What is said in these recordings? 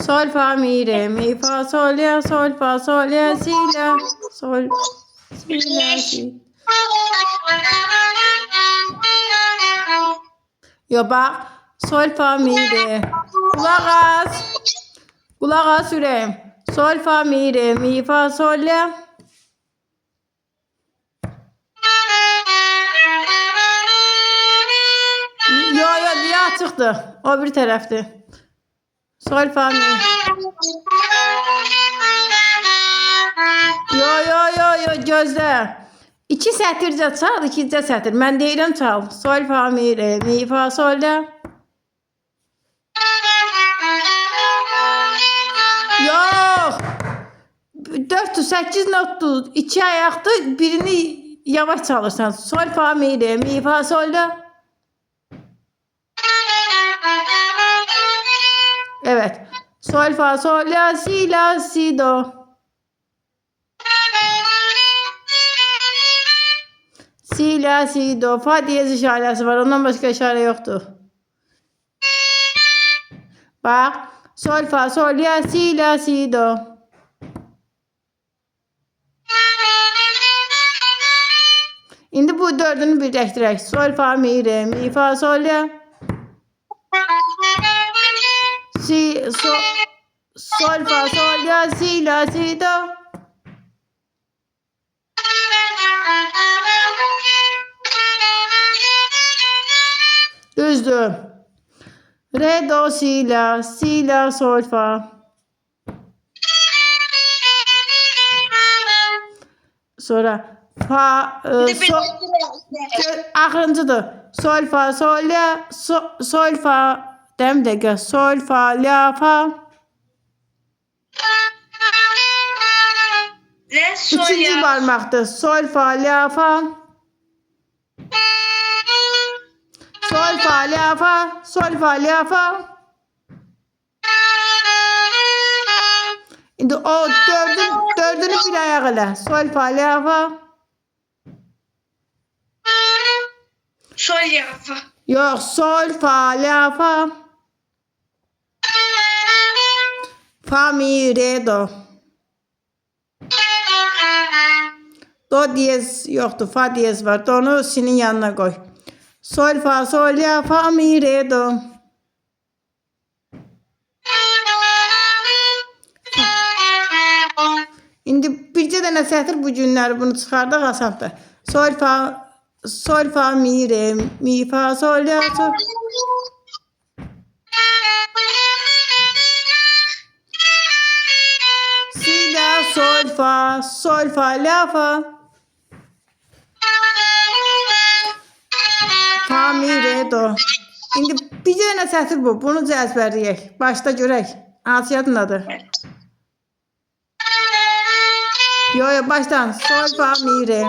Sol, fa, mi, re, mi, fa, sol, la, sol, fa, sol, la, si, la, sol, si, la, si. Yo bak. Sol, fa, mi, re. Kulak as. Kulak as Ürem. Sol, fa, mi, re, mi, fa, sol, la. Yo yo diye açıktı. O bir tarafta. Sol, fa, mi. Yo yo yo yo gözlə. İki sətircə çal, ikinci sətir. Mən deyirəm çal. Sol, fa, mi, re, mi, fa, sol, la. Yox. 4-8 notdur. 2 ayaqdır. Birini yavaş çalırsan. Sol, fa, mi, re, mi, fa, sol, la. Evet. Sol, fa, sol, la, si, do. Si, la, si, do. Fa diyez işarəsi var. Ondan başqa işarə yoxdur. Bak. Sol, fa, sol, la, si, do. İndi bu dördünü birləşdirək. Sol, fa, mi, re, mi, fa, sol, la. Si, sol, fa, sol, la, si, do. Düzdür. Re, do, si, la, sol, fa. Sonra fa, axırıncıdır. Sol, fa, sol, la, sol, fa, dem dəqiqə. Sol, fa, la, fa. İkinci barmaqdır. Sol, fa, la, fa. Sol, fa, la, fa. Sol, fa, la, fa. İndi o dördünü bir ayaq elə. Sol, fa, la, fa. Sol, la, fa. Yox, sol, fa, la, fa. Fa, mi, re, do. Do diyez yoxdur. Fa diyez var. Do'nu sinin yanına qoy. Sol, fa, sol, la, fa, mi, re, do. İndi bircə dənə sətir bu günləri bunu çıxardıq asandır. Sol, fa, mi, re, mi, fa, sol, la, sol. Si, la, sol, fa, la, fa. Fa, mi, re, do. İndi bircə dənə sətir bu. Bunu cəzbərləyək. Başda görək. Hansı yadındadır? Yo yo baştan. Sol, fa, mi, re.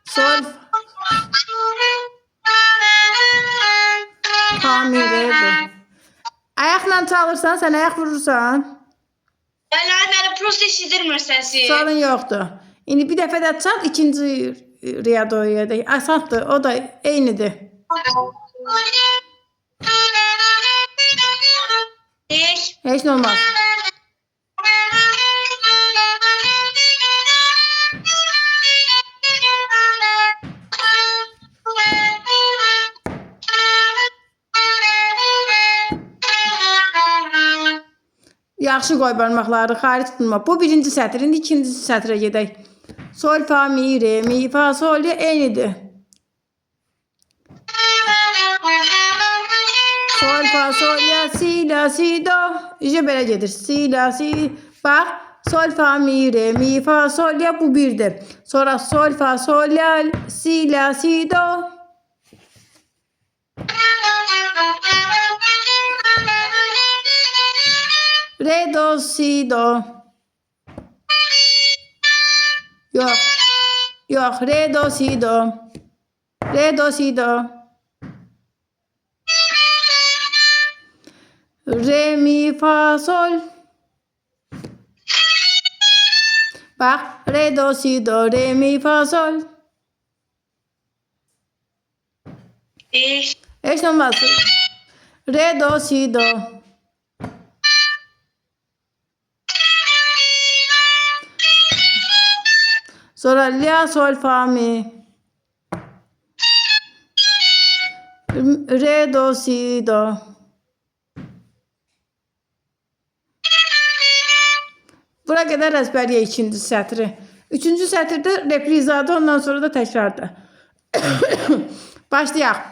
Sol, fa, mi, re, do. Ayaqla çalırsan, sən ayaq vurursan. Beni proses edirmirsən siz. Sorun yoxdur. İndi bir dəfə də çal, ikinci riyadoya da. Asandır, o da eynidir. Heç nə olmaz. Yaxşı qoy barmaqları, xaric tutma. Bu birinci sətir. İndi ikinci sətrə gedək. Sol, fa, mi, re, mi, fa, sol, la, eynidir. Sol, fa, sol, la, si, do. İşte belə gedir. Si, la, si. Bax. Sol, fa, mi, re, mi, fa, sol, la. Bu birdir. Sonra sol, fa, sol, la, si, do. Re, do, si, do. Yox. Yox. Re, do, si, do. Re, do, si, do. Re, mi, fa, sol. Bak. Re, do, si, do. Re, mi, fa, sol. Heç nə olmaz. Re, do, si, do. Sonra la, sol, fa, mi. Re, do, si, do. Bura qədər əzbərliyə ikinci sətri. Üçüncü sətirdə reprizadır, ondan sonra da təkrardır. Başlayaq.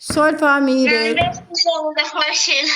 Sol, fa, mi, re. Ben de sonunda hoşum.